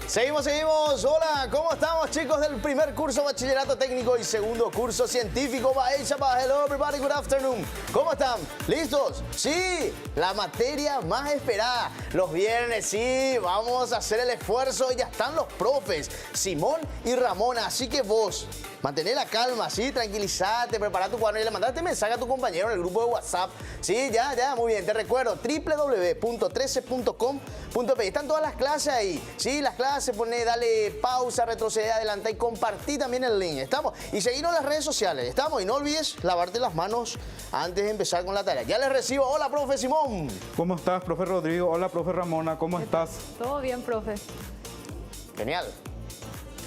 Seguimos. Hola, ¿cómo estamos, chicos del primer curso bachillerato técnico y segundo curso científico? Hello everybody, good afternoon. ¿Cómo están? ¿Listos? Sí, la materia más esperada. Los viernes, sí, vamos a hacer el esfuerzo. Ya están los profes, Simón y Ramona. Así que vos, mantén la calma, sí, tranquilízate, prepara tu cuaderno y le mandaste mensaje a tu compañero en el grupo de WhatsApp. Sí, ya, muy bien. Te recuerdo, www.13.com.pe. Están todas las clases ahí. Sí, las clases, dale pausa, retrocede, adelanta y compartí también el link. ¿Estamos? Y seguimos en las redes sociales. ¿Estamos? Y no olvides lavarte las manos antes de empezar con la tarea. Ya les recibo. Hola, profe Simón. ¿Cómo estás, profe Rodrigo? Hola, profe Ramona. ¿Cómo estás? Todo bien, profe. Genial.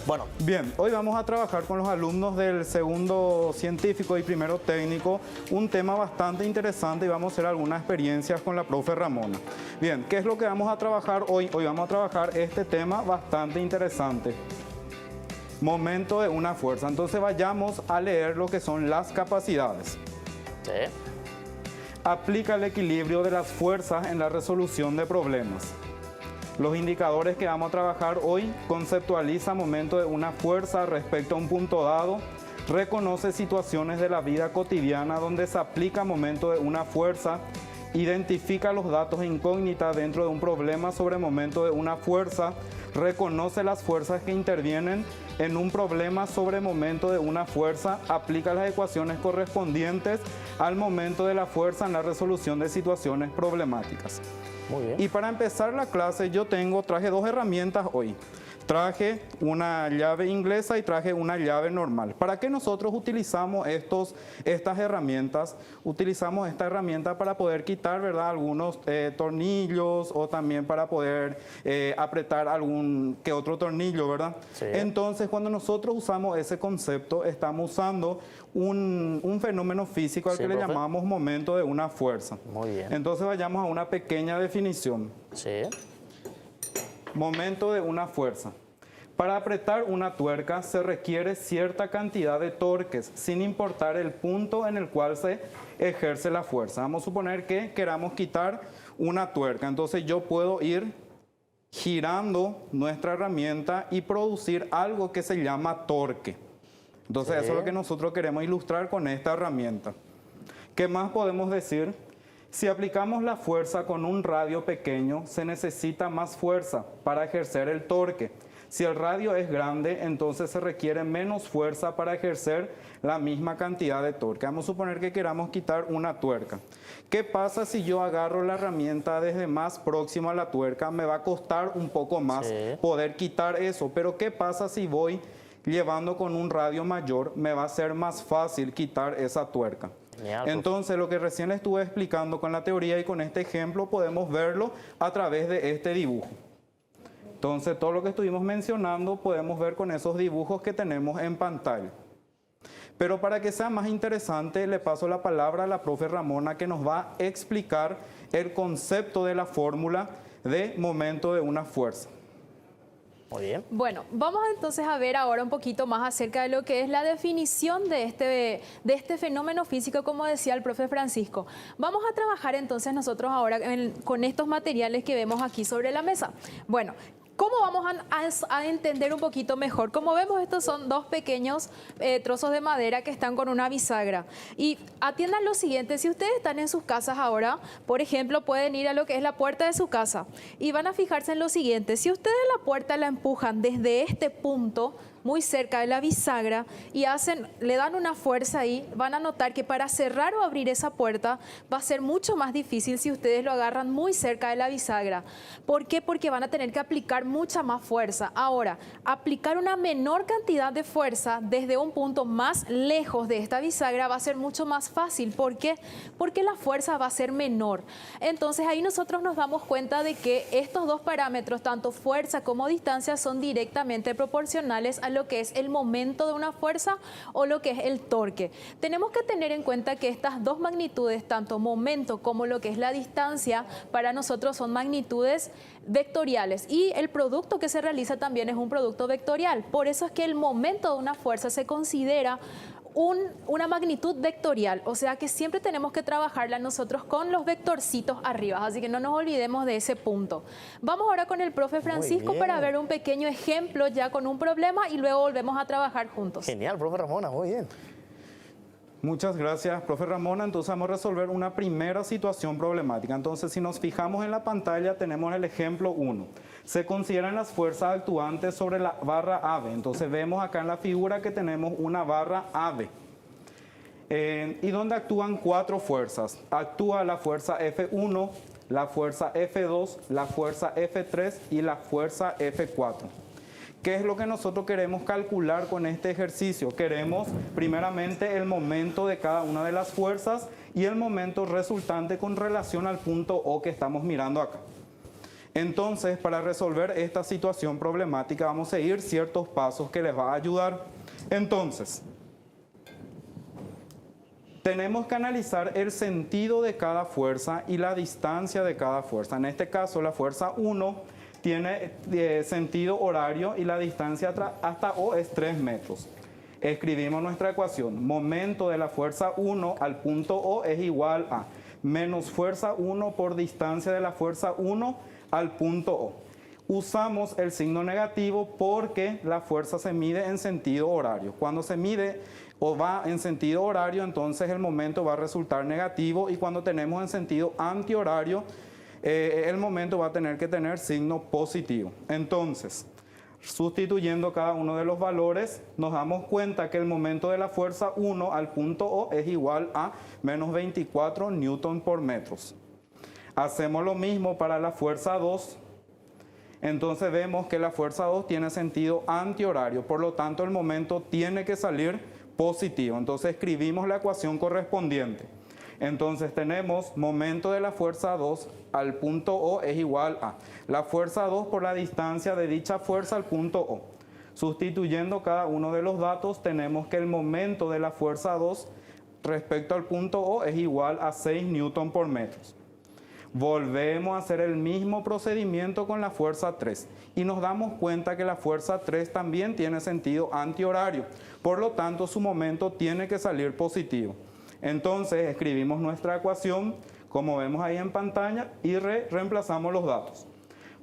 Bueno. Bien, hoy vamos a trabajar con los alumnos del segundo científico y primero técnico un tema bastante interesante y vamos a hacer algunas experiencias con la profe Ramona. Bien, ¿qué es lo que vamos a trabajar hoy? Hoy vamos a trabajar este tema bastante interesante. Momento de una fuerza. Entonces vayamos a leer lo que son las capacidades. Sí. Aplica el equilibrio de las fuerzas en la resolución de problemas. Los indicadores que vamos a trabajar hoy: conceptualiza momento de una fuerza respecto a un punto dado, reconoce situaciones de la vida cotidiana donde se aplica momento de una fuerza, identifica los datos incógnitas dentro de un problema sobre momento de una fuerza, reconoce las fuerzas que intervienen en un problema sobre momento de una fuerza, aplica las ecuaciones correspondientes al momento de la fuerza en la resolución de situaciones problemáticas. Muy bien. Y para empezar la clase traje dos herramientas hoy. Traje una llave inglesa y traje una llave normal. ¿Para qué nosotros utilizamos estas herramientas? Utilizamos esta herramienta para poder quitar, ¿verdad?, algunos tornillos o también para poder apretar algún que otro tornillo, ¿verdad? Sí. Entonces, cuando nosotros usamos ese concepto, estamos usando un fenómeno físico al que le llamamos momento de una fuerza. Muy bien. Entonces, vayamos a una pequeña definición. Sí. Momento de una fuerza. Para apretar una tuerca se requiere cierta cantidad de torques, sin importar el punto en el cual se ejerce la fuerza. Vamos a suponer que queramos quitar una tuerca. Entonces yo puedo ir girando nuestra herramienta y producir algo que se llama torque. Entonces eso es lo que nosotros queremos ilustrar con esta herramienta. ¿Qué más podemos decir? Si aplicamos la fuerza con un radio pequeño, se necesita más fuerza para ejercer el torque. Si el radio es grande, entonces se requiere menos fuerza para ejercer la misma cantidad de torque. Vamos a suponer que queramos quitar una tuerca. ¿Qué pasa si yo agarro la herramienta desde más próximo a la tuerca? Me va a costar un poco más poder quitar eso. Pero ¿qué pasa si voy llevando con un radio mayor? Me va a ser más fácil quitar esa tuerca. Entonces, lo que recién les estuve explicando con la teoría y con este ejemplo, podemos verlo a través de este dibujo. Entonces, todo lo que estuvimos mencionando podemos ver con esos dibujos que tenemos en pantalla. Pero para que sea más interesante, le paso la palabra a la profe Ramona, que nos va a explicar el concepto de la fórmula de momento de una fuerza. Muy bien. Bueno, vamos entonces a ver ahora un poquito más acerca de lo que es la definición de este fenómeno físico, como decía el profe Francisco. Vamos a trabajar entonces nosotros ahora con estos materiales que vemos aquí sobre la mesa. Bueno, ¿cómo vamos a entender un poquito mejor? Como vemos, estos son dos pequeños trozos de madera que están con una bisagra. Y atiendan lo siguiente: si ustedes están en sus casas ahora, por ejemplo, pueden ir a lo que es la puerta de su casa y van a fijarse en lo siguiente. Si ustedes la puerta la empujan desde este punto, muy cerca de la bisagra, y le dan una fuerza ahí, van a notar que para cerrar o abrir esa puerta va a ser mucho más difícil si ustedes lo agarran muy cerca de la bisagra. ¿Por qué? Porque van a tener que aplicar mucha más fuerza. Ahora, aplicar una menor cantidad de fuerza desde un punto más lejos de esta bisagra va a ser mucho más fácil. ¿Por qué? Porque la fuerza va a ser menor. Entonces ahí nosotros nos damos cuenta de que estos dos parámetros, tanto fuerza como distancia, son directamente proporcionales a lo que es el momento de una fuerza o lo que es el torque. Tenemos que tener en cuenta que estas dos magnitudes, tanto momento como lo que es la distancia, para nosotros son magnitudes vectoriales, y el producto que se realiza también es un producto vectorial. Por eso es que el momento de una fuerza se considera una magnitud vectorial, o sea que siempre tenemos que trabajarla nosotros con los vectorcitos arriba, así que no nos olvidemos de ese punto. Vamos ahora con el profe Francisco para ver un pequeño ejemplo ya con un problema y luego volvemos a trabajar juntos. Genial, profe Ramona, muy bien. Muchas gracias, profe Ramona. Entonces vamos a resolver una primera situación problemática. Entonces, si nos fijamos en la pantalla, tenemos el ejemplo 1. Se consideran las fuerzas actuantes sobre la barra AB. Entonces vemos acá en la figura que tenemos una barra AB. Y donde actúan 4 fuerzas. Actúa la fuerza F1, la fuerza F2, la fuerza F3 y la fuerza F4. ¿Qué es lo que nosotros queremos calcular con este ejercicio? Queremos primeramente el momento de cada una de las fuerzas y el momento resultante con relación al punto O que estamos mirando acá. Entonces, para resolver esta situación problemática vamos a seguir ciertos pasos que les va a ayudar. Entonces, tenemos que analizar el sentido de cada fuerza y la distancia de cada fuerza. En este caso, la fuerza 1 tiene sentido horario y la distancia hasta O es 3 metros. Escribimos nuestra ecuación. Momento de la fuerza 1 al punto O es igual a menos fuerza 1 por distancia de la fuerza 1 al punto O. Usamos el signo negativo porque la fuerza se mide en sentido horario. Cuando se mide o va en sentido horario, entonces el momento va a resultar negativo, y cuando tenemos en sentido antihorario, el momento va a tener que tener signo positivo. Entonces, sustituyendo cada uno de los valores, nos damos cuenta que el momento de la fuerza 1 al punto O es igual a menos 24 newton por metros. Hacemos lo mismo para la fuerza 2. Entonces vemos que la fuerza 2 tiene sentido antihorario, por lo tanto el momento tiene que salir positivo. Entonces escribimos la ecuación correspondiente. Entonces tenemos momento de la fuerza 2 al punto O es igual a la fuerza 2 por la distancia de dicha fuerza al punto O. Sustituyendo cada uno de los datos, tenemos que el momento de la fuerza 2 respecto al punto O es igual a 6 newton por metros. Volvemos a hacer el mismo procedimiento con la fuerza 3 y nos damos cuenta que la fuerza 3 también tiene sentido antihorario, por lo tanto su momento tiene que salir positivo. Entonces escribimos nuestra ecuación como vemos ahí en pantalla y reemplazamos los datos.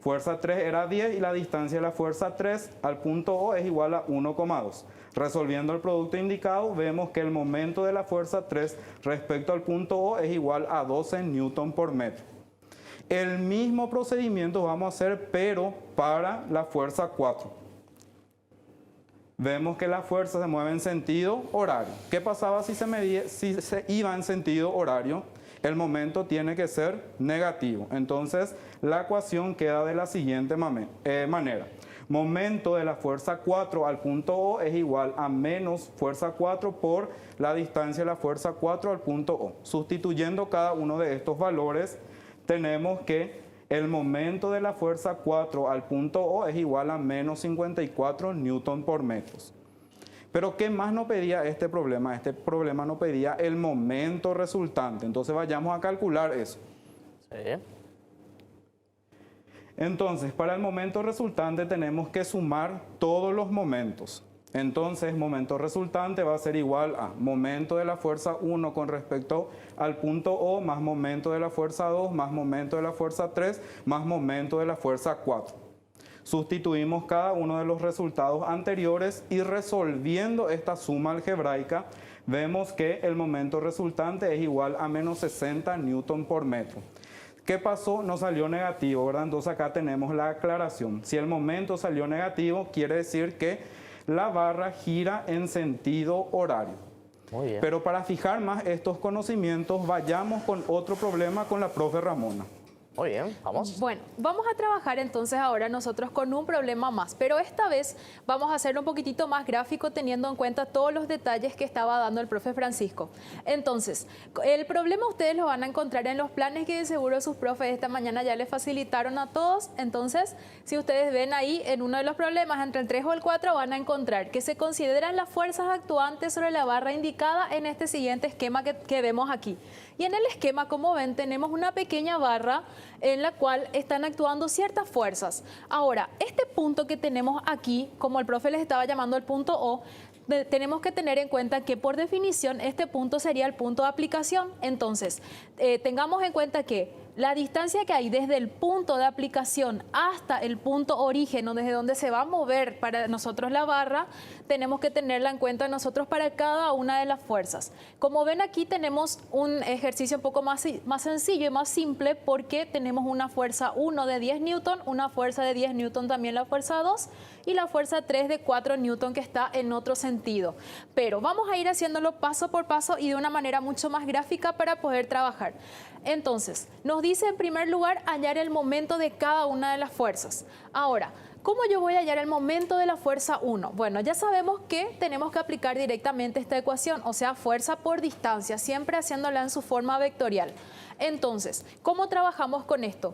Fuerza 3 era 10 y la distancia de la fuerza 3 al punto O es igual a 1,2. Resolviendo el producto indicado, vemos que el momento de la fuerza 3 respecto al punto O es igual a 12 newton por metro. El mismo procedimiento vamos a hacer, pero para la fuerza 4. Vemos que la fuerza se mueve en sentido horario. ¿Qué pasaba si se iba en sentido horario? El momento tiene que ser negativo. Entonces, la ecuación queda de la siguiente manera. Momento de la fuerza 4 al punto O es igual a menos fuerza 4 por la distancia de la fuerza 4 al punto O. Sustituyendo cada uno de estos valores, tenemos que el momento de la fuerza 4 al punto O es igual a menos 54 newton por metros. Pero ¿qué más nos pedía este problema? Este problema nos pedía el momento resultante. Entonces vayamos a calcular eso. Sí. Entonces, para el momento resultante tenemos que sumar todos los momentos. Entonces, momento resultante va a ser igual a momento de la fuerza 1 con respecto al punto O, más momento de la fuerza 2, más momento de la fuerza 3, más momento de la fuerza 4. Sustituimos cada uno de los resultados anteriores y resolviendo esta suma algebraica, vemos que el momento resultante es igual a menos 60 newton por metro. ¿Qué pasó? Nos salió negativo, ¿verdad? Entonces acá tenemos la aclaración. Si el momento salió negativo, quiere decir que la barra gira en sentido horario. Muy bien. Pero para fijar más estos conocimientos, vayamos con otro problema con la profe Ramona. Muy bien, vamos. Bueno, vamos a trabajar entonces ahora nosotros con un problema más, pero esta vez vamos a hacerlo un poquitito más gráfico teniendo en cuenta todos los detalles que estaba dando el profe Francisco. Entonces, el problema ustedes lo van a encontrar en los planes que de seguro sus profes esta mañana ya les facilitaron a todos. Entonces, si ustedes ven ahí en uno de los problemas, entre el 3 o el 4, van a encontrar que se consideran las fuerzas actuantes sobre la barra indicada en este siguiente esquema que vemos aquí. Y en el esquema, como ven, tenemos una pequeña barra en la cual están actuando ciertas fuerzas. Ahora, este punto que tenemos aquí, como el profe les estaba llamando el punto O, tenemos que tener en cuenta que por definición este punto sería el punto de aplicación. Entonces, tengamos en cuenta que la distancia que hay desde el punto de aplicación hasta el punto origen, o desde donde se va a mover para nosotros la barra, tenemos que tenerla en cuenta nosotros para cada una de las fuerzas. Como ven aquí tenemos un ejercicio un poco más sencillo y más simple porque tenemos una fuerza 1 de 10 newton, una fuerza de 10 newton también la fuerza 2 y la fuerza 3 de 4 newton que está en otro sentido. Pero vamos a ir haciéndolo paso por paso y de una manera mucho más gráfica para poder trabajar. Entonces, nos dice en primer lugar hallar el momento de cada una de las fuerzas. Ahora, ¿cómo yo voy a hallar el momento de la fuerza 1? Bueno, ya sabemos que tenemos que aplicar directamente esta ecuación, o sea, fuerza por distancia, siempre haciéndola en su forma vectorial. Entonces, ¿cómo trabajamos con esto?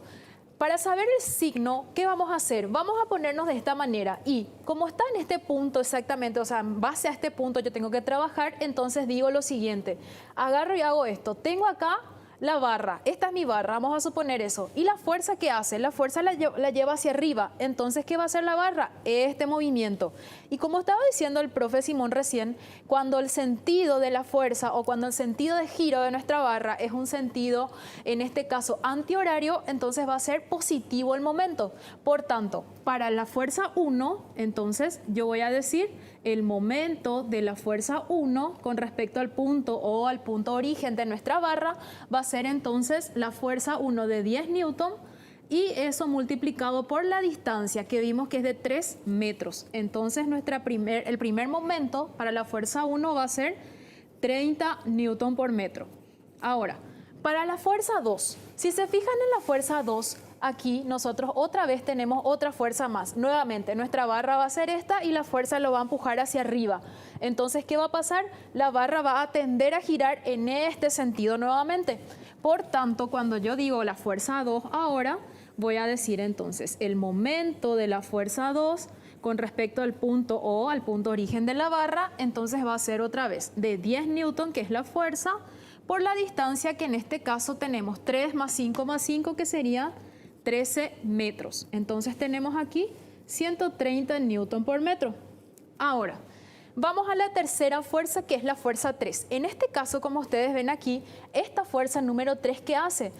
Para saber el signo, ¿qué vamos a hacer? Vamos a ponernos de esta manera y como está en este punto exactamente, o sea, en base a este punto yo tengo que trabajar, entonces digo lo siguiente, agarro y hago esto, tengo acá la barra, esta es mi barra, vamos a suponer eso. ¿Y la fuerza qué hace? La fuerza la lleva hacia arriba. Entonces, ¿qué va a hacer la barra? Este movimiento. Y como estaba diciendo el profe Simón recién, cuando el sentido de la fuerza o cuando el sentido de giro de nuestra barra es un sentido, en este caso, antihorario, entonces va a ser positivo el momento. Por tanto, para la fuerza 1, entonces yo voy a decir el momento de la fuerza 1 con respecto al punto o al punto origen de nuestra barra va a ser entonces la fuerza 1 de 10 newton y eso multiplicado por la distancia que vimos que es de 3 metros. Entonces el primer momento para la fuerza 1 va a ser 30 newton por metro. Ahora, para la fuerza 2, si se fijan en la fuerza 2, aquí nosotros otra vez tenemos otra fuerza más. Nuevamente, nuestra barra va a ser esta y la fuerza lo va a empujar hacia arriba. Entonces, ¿qué va a pasar? La barra va a tender a girar en este sentido nuevamente. Por tanto, cuando yo digo la fuerza 2 ahora, voy a decir entonces el momento de la fuerza 2 con respecto al punto O, al punto origen de la barra, entonces va a ser otra vez de 10 newton, que es la fuerza, por la distancia que en este caso tenemos 3 más 5 más 5, que sería 13 metros. Entonces tenemos aquí 130 newton por metro. Ahora, vamos a la tercera fuerza, que es la fuerza 3. En este caso, como ustedes ven aquí, esta fuerza número 3, ¿qué hace?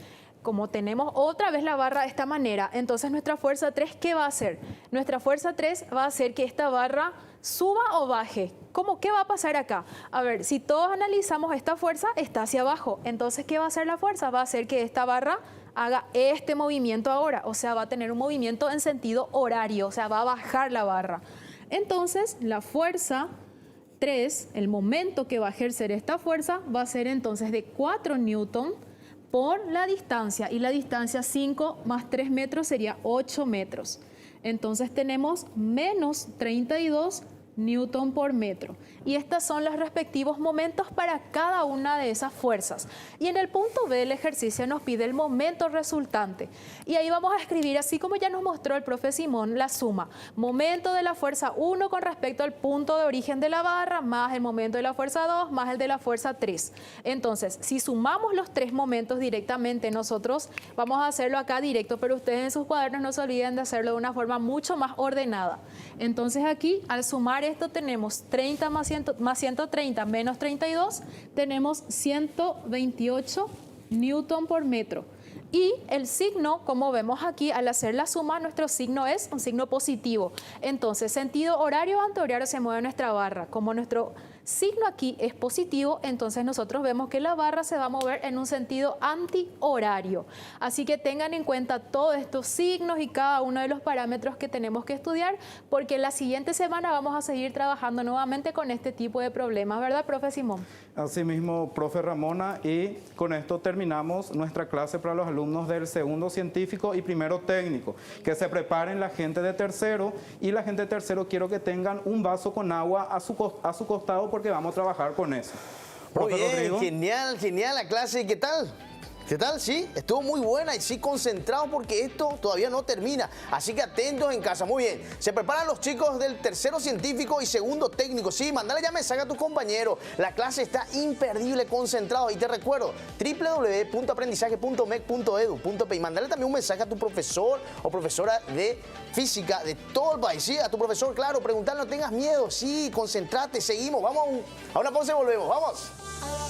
Como tenemos otra vez la barra de esta manera, entonces nuestra fuerza 3, ¿qué va a hacer? Nuestra fuerza 3 va a hacer que esta barra suba o baje. ¿Cómo? ¿Qué va a pasar acá? A ver, si todos analizamos esta fuerza, está hacia abajo. Entonces, ¿qué va a hacer la fuerza? Va a hacer que esta barra haga este movimiento ahora, o sea, va a tener un movimiento en sentido horario, o sea, va a bajar la barra. Entonces, la fuerza 3, el momento que va a ejercer esta fuerza, va a ser entonces de 4 newton por la distancia, y la distancia 5 más 3 metros sería 8 metros. Entonces tenemos menos 32 newton por metro. Y estos son los respectivos momentos para cada una de esas fuerzas. Y en el punto B del ejercicio nos pide el momento resultante. Y ahí vamos a escribir, así como ya nos mostró el profe Simón, la suma. Momento de la fuerza 1 con respecto al punto de origen de la barra, más el momento de la fuerza 2, más el de la fuerza 3. Entonces, si sumamos los tres momentos directamente, nosotros vamos a hacerlo acá directo, pero ustedes en sus cuadernos no se olviden de hacerlo de una forma mucho más ordenada. Entonces aquí, al sumar esto, tenemos 30 más 130 menos 32, tenemos 128 newton por metro. Y el signo, como vemos aquí, al hacer la suma, nuestro signo es un signo positivo. Entonces, sentido horario o antihorario se mueve nuestra barra. Como nuestro signo aquí es positivo, entonces nosotros vemos que la barra se va a mover en un sentido antihorario. Así que tengan en cuenta todos estos signos y cada uno de los parámetros que tenemos que estudiar, porque la siguiente semana vamos a seguir trabajando nuevamente con este tipo de problemas, ¿verdad, profe Simón? Así mismo, profe Ramona, y con esto terminamos nuestra clase para los alumnos del segundo científico y primero técnico. Que se preparen la gente de tercero, y la gente de tercero quiero que tengan un vaso con agua a su costado, porque vamos a trabajar con eso. Muy Profe bien, Rodrigo. genial la clase. ¿Y qué tal? ¿Qué tal? Sí, estuvo muy buena y sí concentrados porque esto todavía no termina. Así que atentos en casa. Muy bien. Se preparan los chicos del tercero científico y segundo técnico. Sí, mandale ya mensaje a tus compañeros. La clase está imperdible, concentrado. Y te recuerdo, www.aprendizaje.mec.edu.pe. Y mandale también un mensaje a tu profesor o profesora de física de todo el país. Sí, a tu profesor, claro, preguntarle, no tengas miedo. Sí, concentrate, seguimos. Vamos a una pausa y volvemos. Vamos.